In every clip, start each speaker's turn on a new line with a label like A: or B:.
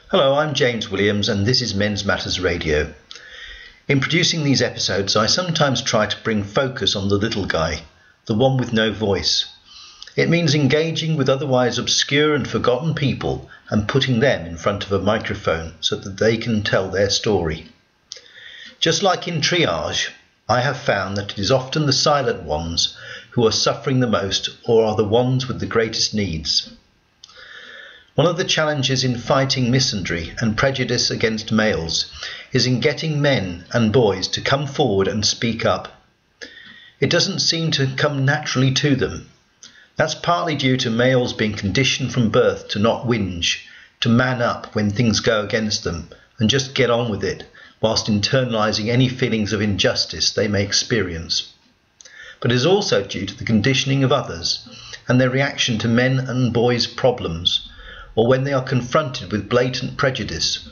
A: Hello, I'm James Williams and this is Men's Matters Radio. In producing these episodes, I sometimes try to bring focus on the little guy, the one with no voice. It means engaging with otherwise obscure and forgotten people and putting them in front of a microphone so that they can tell their story. Just like in triage, I have found that it is often the silent ones who are suffering the most or are the ones with the greatest needs. One of the challenges in fighting misandry and prejudice against males is in getting men and boys to come forward and speak up. It doesn't seem to come naturally to them. That's partly due to males being conditioned from birth to not whinge, to man up when things go against them and just get on with it, whilst internalising any feelings of injustice they may experience. But it is also due to the conditioning of others and their reaction to men and boys' problems, or when they are confronted with blatant prejudice.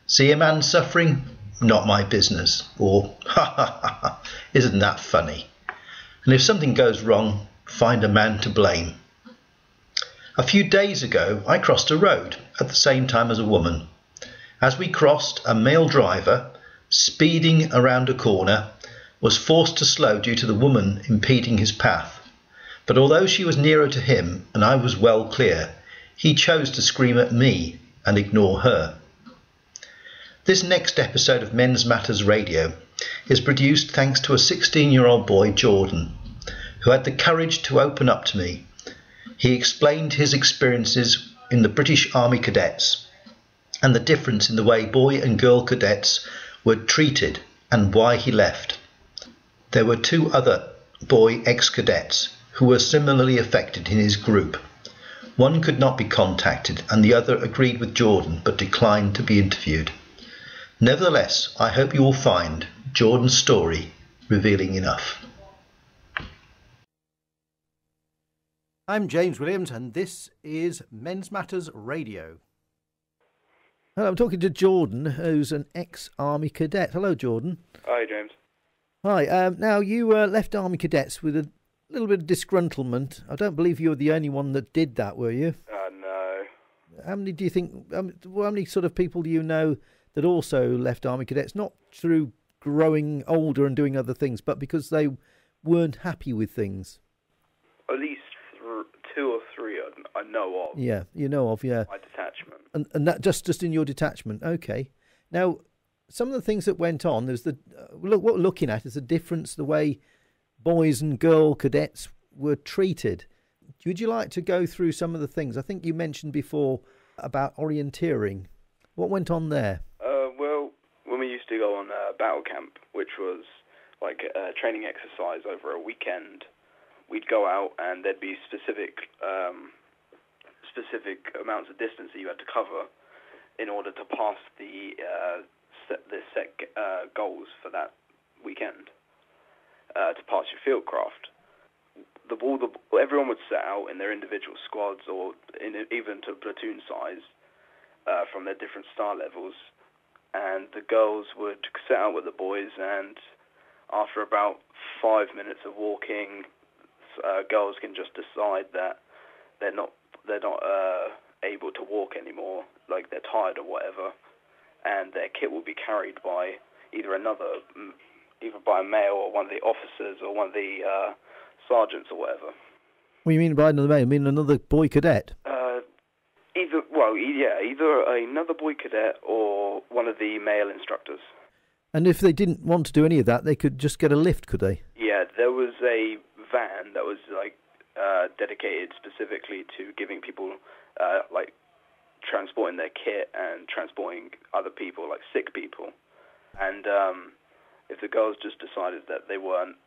A: See a man suffering? Not my business. Or, ha ha ha ha, isn't that funny? And if something goes wrong, find a man to blame. A few days ago, I crossed a road at the same time as a woman. As we crossed, a male driver, speeding around a corner, was forced to slow due to the woman impeding his path. But although she was nearer to him and I was well clear, he chose to scream at me and ignore her. This next episode of Men's Matters Radio is produced thanks to a 16-year-old boy, Jordan, who had the courage to open up to me. He explained his experiences in the British Army Cadets and the difference in the way boy and girl cadets were treated and why he left. There were two other boy ex-cadets who were similarly affected in his group. One could not be contacted and the other agreed with Jordan but declined to be interviewed. Nevertheless, I hope you will find Jordan's story revealing enough.
B: I'm James Williams and this is Men's Matters Radio. Hello, I'm talking to Jordan, who's an ex-Army cadet. Hello, Jordan.
C: Hi, James.
B: Hi. Now, you left Army Cadets with a little bit of disgruntlement. I don't believe you were the only one that did that, were you?
C: No.
B: How many do you think, how many sort of people do you know that also left Army Cadets, not through growing older and doing other things, but because they weren't happy with things?
C: At least two or three I know of.
B: Yeah, you know of, yeah.
C: My detachment.
B: And that just in your detachment, okay. Now, some of the things that went on, there's what we're looking at is the difference, the way boys and girl cadets were treated. Would you like to go through some of the things? I think you mentioned before about orienteering. What went on there?
C: Well, when we used to go on battle camp, which was like a training exercise over a weekend, we'd go out and there'd be specific amounts of distance that you had to cover in order to pass the set goals for that weekend. To pass your fieldcraft, everyone would set out in their individual squads or even to platoon size from their different star levels, and the girls would set out with the boys, and after about 5 minutes of walking, girls can just decide that they're not able to walk anymore, like they're tired or whatever, and their kit will be carried by either by a male or one of the officers or one of the sergeants or whatever.
B: What do you mean by another male? You mean another boy cadet?
C: Either another boy cadet or one of the male instructors.
B: And if they didn't want to do any of that, they could just get a lift, could they?
C: Yeah, there was a van that was dedicated specifically to giving people transporting their kit and transporting other people, like sick people. And if the girls just decided that they weren't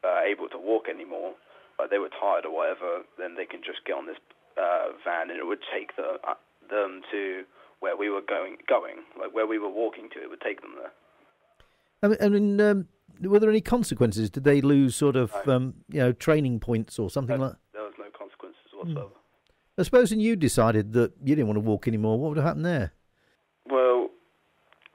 C: able to walk anymore, like they were tired or whatever, then they can just get on this van and it would take them to where we were going, like where we were walking to, it would take them there.
B: I mean, were there any consequences? Did they lose sort of, training points or something like that?
C: There was no consequences whatsoever.
B: Supposing you decided that you didn't want to walk anymore, what would have happened there?
C: Well,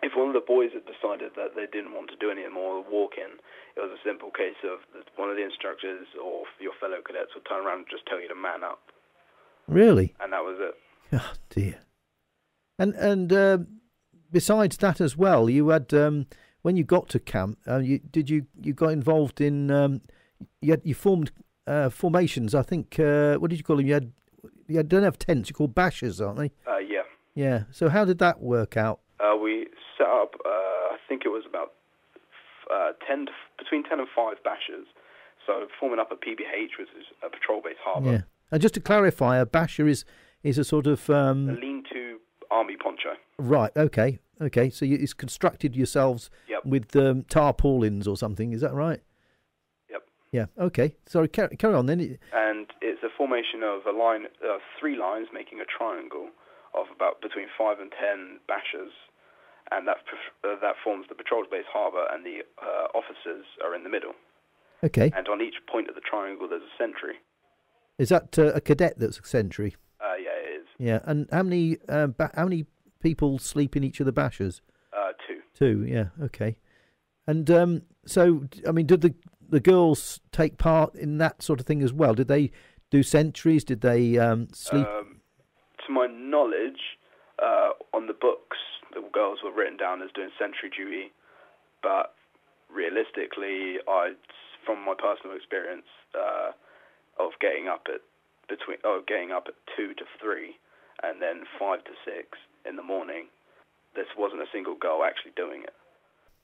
C: if one of the boys had decided that they didn't want to do any more walking, it was a simple case of one of the instructors or your fellow cadets would turn around and just tell you to man up.
B: Really?
C: And that was it.
B: Oh, dear. And besides that as well, you had when you got to camp, you got involved in you formed formations. I think what did you call them? You don't have tents. You call bashers, aren't they?
C: Yeah.
B: Yeah. So how did that work out?
C: We set up. I think it was about between 10 and 5 bashers. So forming up a PBH, which is a patrol-based harbour.
B: Yeah. And just to clarify, a basher is a sort of
C: a lean-to army poncho.
B: Right. Okay. So it's constructed yourselves with tarpaulins or something. Is that right?
C: Yep.
B: Yeah. Okay. Sorry. Carry on then.
C: And it's a formation of a line, 3 lines making a triangle of about between 5 and 10 bashers, and that forms the patrol-based harbour, and the officers are in the middle.
B: Okay.
C: And on each point of the triangle, there's a sentry.
B: Is that a cadet that's a sentry?
C: Yeah, it is.
B: Yeah. And how many people sleep in each of the bashers?
C: 2.
B: 2. Yeah. Okay. And so, I mean, did the girls take part in that sort of thing as well? Did they do sentries? Did they sleep?
C: To my knowledge, on the books, the girls were written down as doing sentry duty, but realistically, from my personal experience of getting up at 2 to 3 and then 5 to 6 in the morning, this wasn't a single girl actually doing it.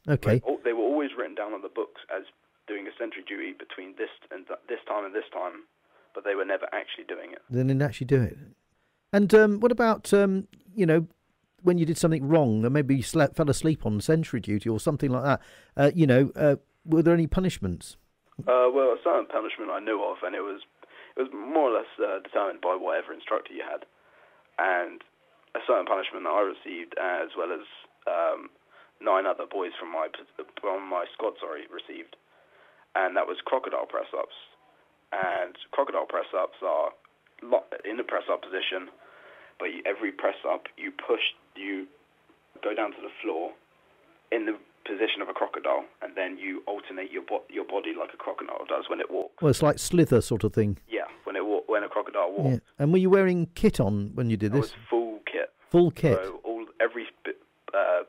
B: Okay.
C: They were always written down on the books as doing a sentry duty between this time and this time, but they were never actually doing it.
B: They didn't actually do it. And what about when you did something wrong, or maybe you fell asleep on sentry duty or something like that? Were there any punishments?
C: Well, a certain punishment I knew of, and it was more or less determined by whatever instructor you had. And a certain punishment that I received, as well as 9 other boys from my squad, received, and that was crocodile press-ups. And crocodile press-ups are in the press-up position, but every press-up you go down to the floor in the position of a crocodile, and then you alternate your body like a crocodile does when it walks.
B: Well, it's like slither sort of thing.
C: Yeah, when a crocodile walks. Yeah.
B: And were you wearing kit on when you did this?
C: It was full kit.
B: Full kit.
C: So every bit of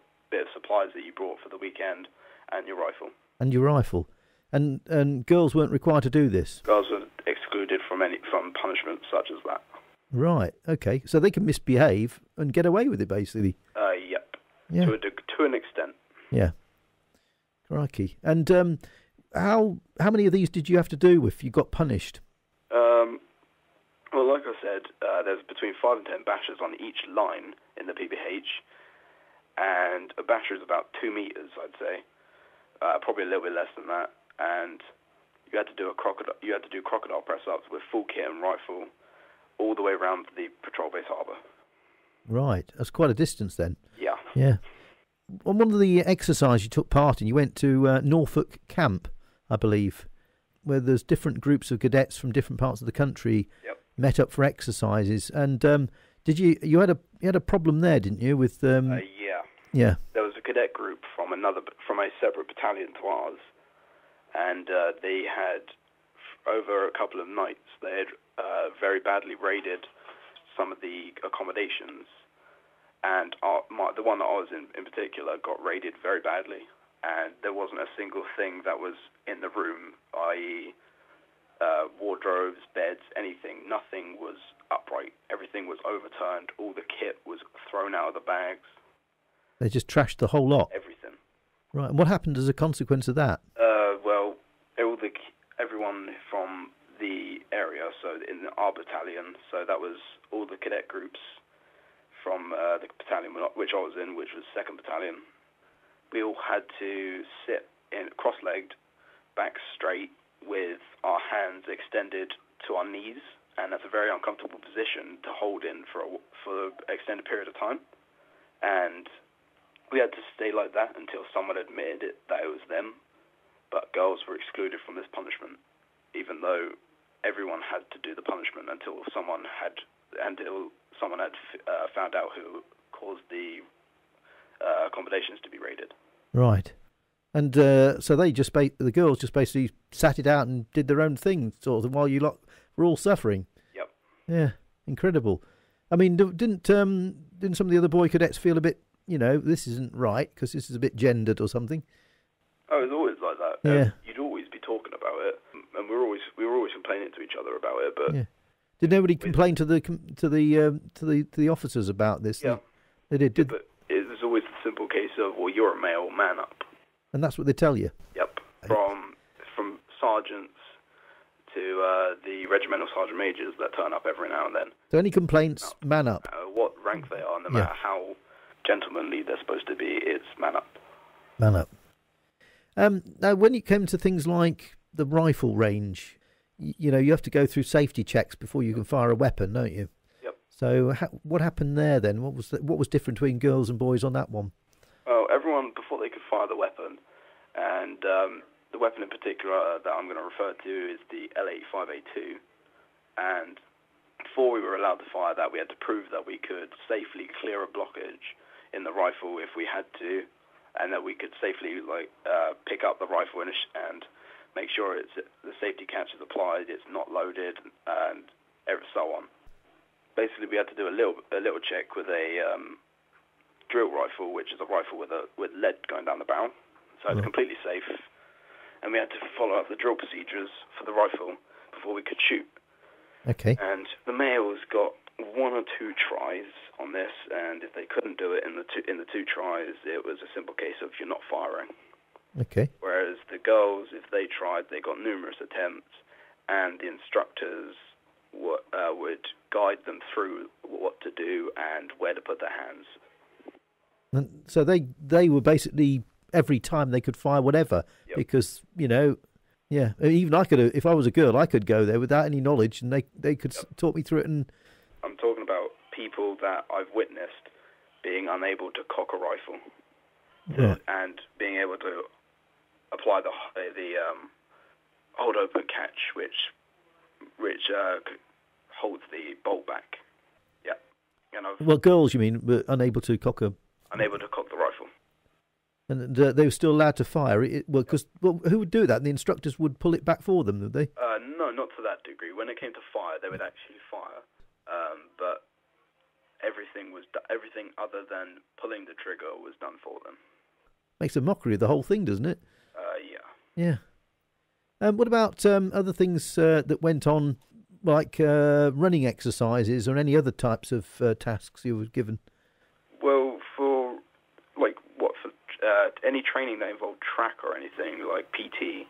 C: supplies that you brought for the weekend, and your rifle. And girls weren't required to do this. Girls were excluded from punishment such as that.
B: Right. Okay. So they can misbehave and get away with it, basically.
C: Yep.
B: Yeah.
C: To an extent.
B: Yeah. Crikey. And how many of these did you have to do if you got punished?
C: Well, like I said, there's between 5 and 10 bashers on each line in the PBH, and a basher is about 2 meters, I'd say, probably a little bit less than that. And you had to do crocodile press-ups with full kit and rifle all the way around the patrol-based harbour. Right,
B: that's quite a distance then.
C: Yeah.
B: Yeah. On one of the exercises you took part in, you went to Norfolk Camp, I believe, where there's different groups of cadets from different parts of the country met up for exercises. And did you had a problem there, didn't you? With
C: yeah.
B: Yeah.
C: There was a cadet group from a separate battalion to ours, and they had over a couple of nights they had very badly raided some of the accommodations. And the one that I was in particular got raided very badly, and there wasn't a single thing that was in the room, i.e. Wardrobes, beds, anything. Nothing was upright. Everything was overturned. All the kit was thrown out of the bags.
B: They just trashed the whole lot?
C: Everything.
B: Right, and what happened as a consequence of that?
C: Well, everyone from the area, so in our battalion, so that was all the cadet groups, from the battalion which I was in, which was 2nd Battalion. We all had to sit in cross-legged, back straight, with our hands extended to our knees, and that's a very uncomfortable position to hold in for an extended period of time. And we had to stay like that until someone admitted that it was them. But girls were excluded from this punishment, even though everyone had to do the punishment until someone had found out who caused the accommodations to be raided. Right.
B: And so the girls just basically sat it out and did their own thing, sort of, while you lot were all suffering.
C: Yep.
B: Yeah, incredible. I mean, didn't didn't some of the other boy cadets feel a bit, this isn't right because this is a bit gendered or something?
C: Oh, it was always like that.
B: Yeah.
C: You'd always be talking about it, and we were always complaining to each other about it. But
B: yeah. Did nobody complain to the officers about this?
C: Yeah,
B: they did.
C: Yeah, but it was always the simple case of, well, you're a male, man up.
B: And that's what they tell you.
C: Yep. From sergeants to the regimental sergeant majors that turn up every now and then.
B: So any complaints, man up.
C: What rank they are, no matter how gentlemanly they're supposed to be, it's man up.
B: Man up. Now, when it came to things like the rifle range, you have to go through safety checks before you can fire a weapon, don't you?
C: Yep.
B: So what happened there then? What was different between girls and boys on that one?
C: Well, everyone, before they could fire the weapon, and the weapon in particular that I'm going to refer to is the L85A2, and before we were allowed to fire that, we had to prove that we could safely clear a blockage in the rifle if we had to, and that we could safely pick up the rifle and make sure the safety catch is applied, it's not loaded, and so on. Basically, we had to do a little check with a drill rifle, which is a rifle with lead going down the barrel, so it's completely safe. And we had to follow up the drill procedures for the rifle before we could shoot.
B: Okay.
C: And the males got 1 or 2 tries on this, and if they couldn't do it in the two tries, it was a simple case of you're not firing.
B: Okay.
C: Whereas the girls, if they tried, they got numerous attempts, and the instructors would guide them through what to do and where to put their hands.
B: And so they were basically, every time they could fire whatever, because, even I could, if I was a girl, I could go there without any knowledge, and they could talk me through it. And
C: I'm talking about people that I've witnessed being unable to cock a rifle and being able to apply the hold open catch, which holds the bolt back. Yeah.
B: Well, girls, you mean, were unable to cock the
C: rifle.
B: And they were still allowed to fire it. Who would do that? The instructors would pull it back for them, would they?
C: No, not to that degree. When it came to fire, they would actually fire, but everything other than pulling the trigger was done for them.
B: Makes a mockery of the whole thing, doesn't it?
C: Yeah.
B: Yeah. What about other things that went on, like running exercises or any other types of tasks you were given?
C: Well, for any training that involved track or anything like PT,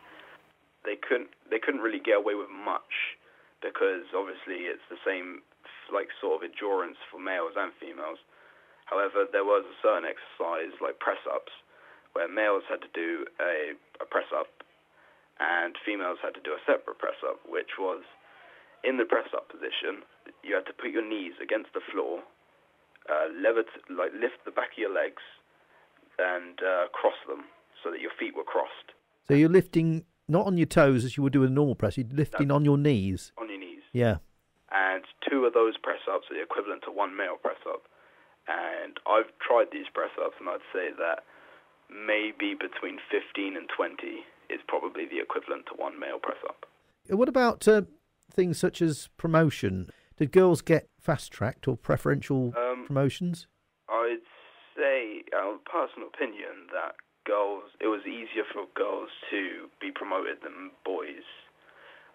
C: they couldn't really get away with much, because obviously it's the same sort of endurance for males and females. However, there was a certain exercise like press-ups where males had to do a press-up and females had to do a separate press-up, which was in the press-up position. You had to put your knees against the floor, lift the back of your legs and cross them so that your feet were crossed.
B: So you're lifting not on your toes as you would do a normal press, you're lifting on your knees.
C: On your knees.
B: Yeah.
C: And 2 of those press-ups are the equivalent to 1 male press-up. And I've tried these press-ups, and I'd say that maybe between 15 and 20 is probably the equivalent to 1 male press-up.
B: What about things such as promotion? Did girls get fast-tracked or preferential promotions?
C: I'd say, our personal opinion, that it was easier for girls to be promoted than boys.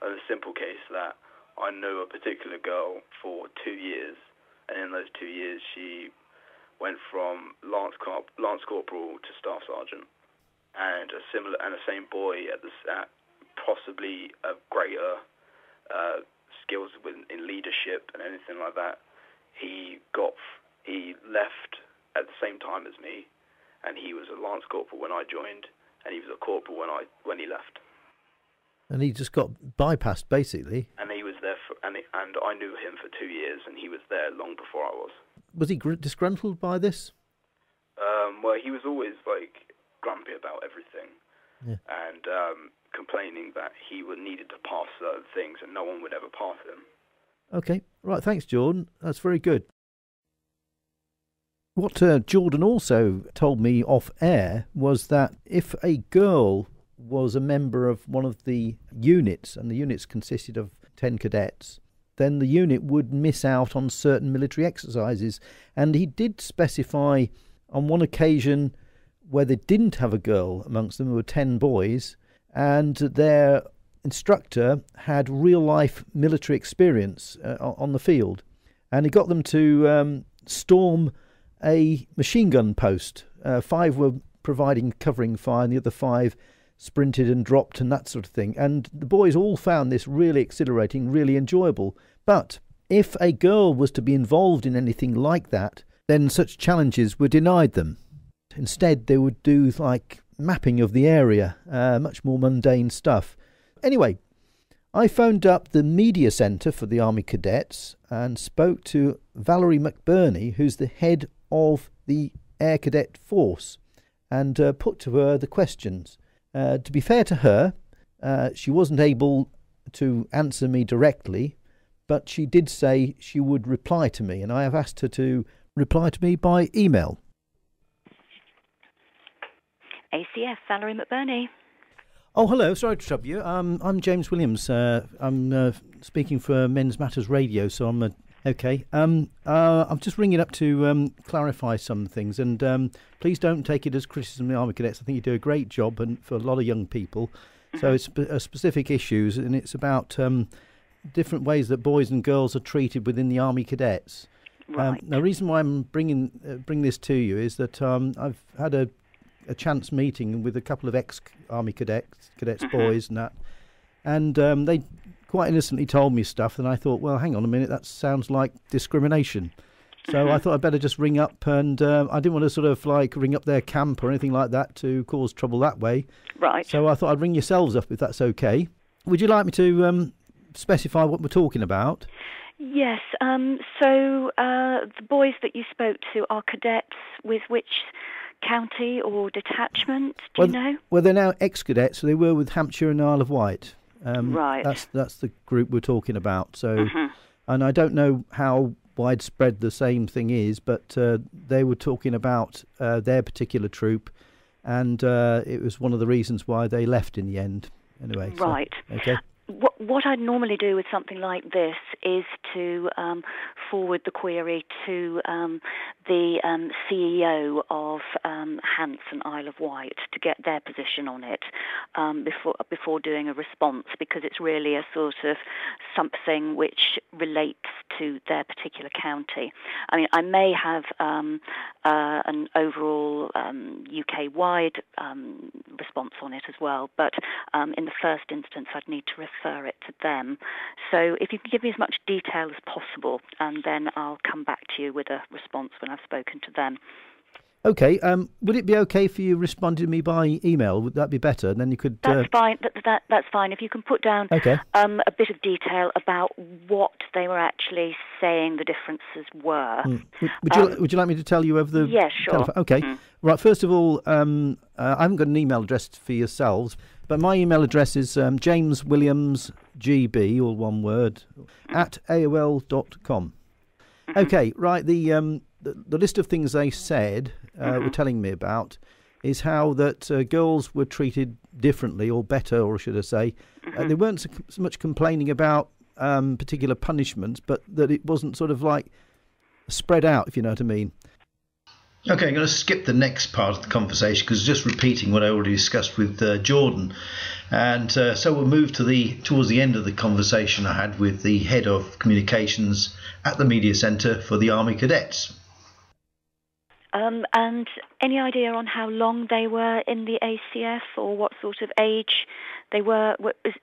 C: The simple case that I knew a particular girl for 2 years, and in those 2 years she went from Lance Corporal to Staff Sergeant, and the same boy at possibly a greater skills in leadership and anything like that. He left at the same time as me, and he was a Lance Corporal when I joined, and he was a Corporal when he left.
B: And he just got bypassed, basically.
C: And he was there and I knew him for 2 years, and he was there long before I was.
B: Was he disgruntled by this?
C: Well, he was always grumpy about everything, and complaining that he needed to pass certain things, and no one would ever pass him.
B: Okay, right. Thanks, Jordan. That's very good. What Jordan also told me off air was that if a girl was a member of one of the units, and the units consisted of 10 cadets, then the unit would miss out on certain military exercises. And he did specify on one occasion where they didn't have a girl amongst them, there were 10 boys, and their instructor had real-life military experience on the field. And he got them to storm a machine gun post. 5 were providing covering fire, and the other 5 sprinted and dropped and that sort of thing. And the boys all found this really exhilarating, really enjoyable. But if a girl was to be involved in anything like that, then such challenges were denied them. Instead, they would do like mapping of the area, much more mundane stuff. Anyway, I phoned up the media centre for the Army Cadets and spoke to Valerie McBurney, who's the head of the Air Cadet Force, and put to her the questions. To be fair to her, she wasn't able to answer me directly, but she did say she would reply to me, and I have asked her to reply to me by email.
D: ACF, Valerie McBurney.
B: Oh, hello. Sorry to trouble you. I'm James Williams. I'm speaking for Men's Matters Radio, so I'm okay. I'm just ringing up to clarify some things, and please don't take it as criticism of the Army Cadets. I think you do a great job and for a lot of young people. So it's specific issues, and it's about different ways that boys and girls are treated within the Army Cadets.
D: Right.
B: The reason why I'm bring this to you is that I've had a chance meeting with a couple of ex-Army cadets boys and that, and they quite innocently told me stuff, and I thought, well, hang on a minute, that sounds like discrimination. So I thought I'd better just ring up, and I didn't want to sort of like ring up their camp or anything like that to cause trouble that way.
D: Right.
B: So I thought I'd ring yourselves up if that's okay. Would you like me to specify what we're talking about?
D: Yes. So the boys that you spoke to are cadets with which county or detachment? Do you know?
B: Well, they're now ex-cadets, so they were with Hampshire and Isle of Wight.
D: Right.
B: That's the group we're talking about. So, and I don't know how widespread the same thing is, but they were talking about their particular troop, and it was one of the reasons why they left in the end. Anyway.
D: Right.
B: So, okay.
D: What I'd normally do with something like this is to forward the query to the CEO of Hants and Isle of Wight to get their position on it before doing a response, because it's really a sort of something which relates to their particular county. I mean, I may have an overall UK-wide response on it as well, but in the first instance I'd need to refer it to them. So if you can give me as much detail as possible, and then I'll come back to you with a response when I've spoken to them.
B: Okay. Would it be okay for you responding to me by email? Would that be better? And then you could.
D: That's fine. That's fine. If you can put down a bit of detail about what they were actually saying the differences were.
B: Would you like me to tell you over the?
D: Yeah, sure.
B: Telephone? Okay. Right. First of all, I haven't got an email address for yourselves, but my email address is jameswilliamsgb, all one word, at AOL.com. Okay. Right. The list of things they said were telling me about is how that girls were treated differently, or better, or should I say. They weren't so much complaining about particular punishments, but that it wasn't sort of like spread out, if you know what I mean.
A: Okay, I'm going to skip the next part of the conversation because just repeating what I already discussed with Jordan. And so we'll move towards the end of the conversation I had with the head of communications at the Media Centre for the Army Cadets.
D: And any idea on how long they were in the ACF, or what sort of age they were?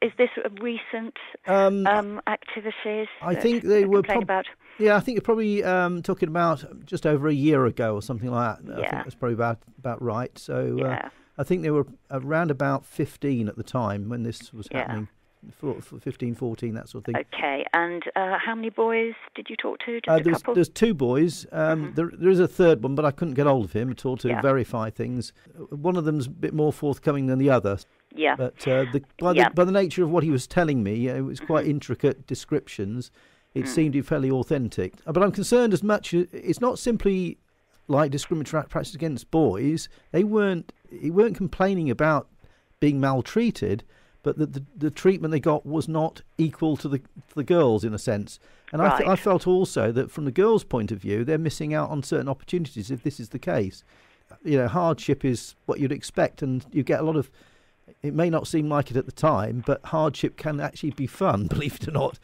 D: Is this a recent activities?
B: I think they were
D: about.
B: Yeah, I think you're probably talking about just over a year ago or something like that.
D: Yeah.
B: I think that's probably about right. So I think they were around about 15 at the time when this was happening. 15, 14, that sort of thing.
D: Okay, and how many boys did you talk to? Just a couple?
B: There's 2 boys. There is a third one, but I couldn't get hold of him at all to verify things. One of them's a bit more forthcoming than the other.
D: Yeah.
B: But by the nature of what he was telling me, it was quite intricate descriptions. It seemed to be fairly authentic. But I'm concerned as much as it's not simply like discriminatory practice against boys. He weren't complaining about being maltreated, but the treatment they got was not equal to the girls in a sense. And I felt also that from the girls' point of view, they're missing out on certain opportunities if this is the case. Hardship is what you'd expect, and you get a lot of. It may not seem like it at the time, but hardship can actually be fun, believe it or not.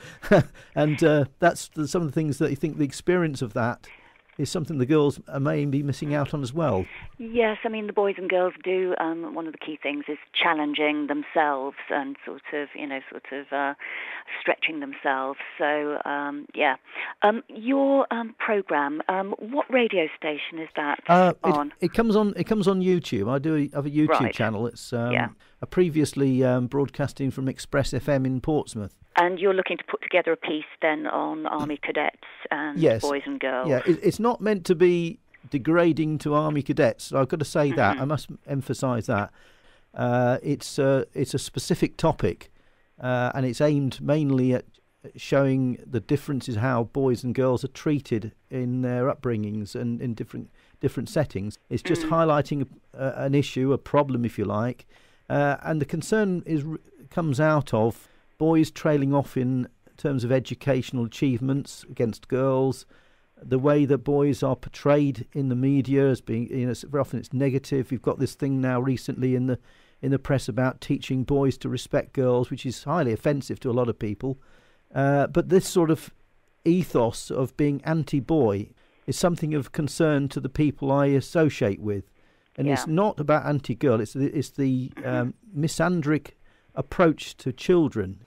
B: And that's some of the things that you think the experience of that is something the girls may be missing out on as well.
D: Yes, I mean, the boys and girls do. One of the key things is challenging themselves and sort of stretching themselves. So, your program. What radio station is that on?
B: It comes on YouTube. I have a YouTube channel. It's a previously broadcasting from Express FM in Portsmouth.
D: And you're looking to put together a piece then on Army cadets and boys and girls.
B: Yeah, it's not meant to be degrading to Army cadets. So I've got to say that. I must emphasise that. It's a specific topic, and it's aimed mainly at showing the differences how boys and girls are treated in their upbringings and in different settings. It's just highlighting an issue, a problem, if you like, and the concern comes out of boys trailing off in terms of educational achievements against girls, the way that boys are portrayed in the media as being, very often it's negative. We've got this thing now recently in the press about teaching boys to respect girls, which is highly offensive to a lot of people. But this sort of ethos of being anti-boy is something of concern to the people I associate with. And it's not about anti-girl, it's the misandric approach to children.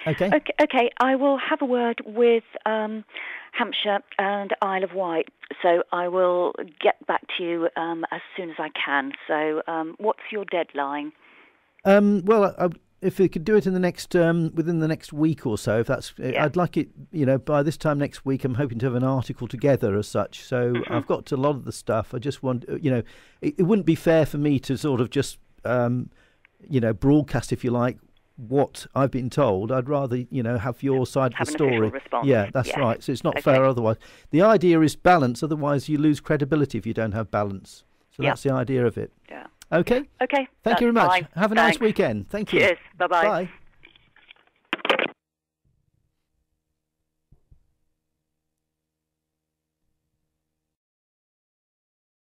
B: Okay, I will have a word with Hampshire and Isle of Wight, so I will get back to you as soon as I can. So what's your deadline? If we could do it in the next within the next week or so, if that's, I'd like it. By this time next week, I'm hoping to have an article together as such. So I've got a lot of the stuff. I just want, it wouldn't be fair for me to sort of just, broadcast, if you like, what I've been told. I'd rather, have your side of the story. Yeah, that's right. So it's not fair otherwise. The idea is balance. Otherwise, you lose credibility if you don't have balance. So that's the idea of it.
D: Yeah.
B: Okay.
D: Okay.
B: Thank you very much.
D: Fine.
B: Have a nice weekend. Thank you.
D: Cheers. Bye-bye.
B: Bye.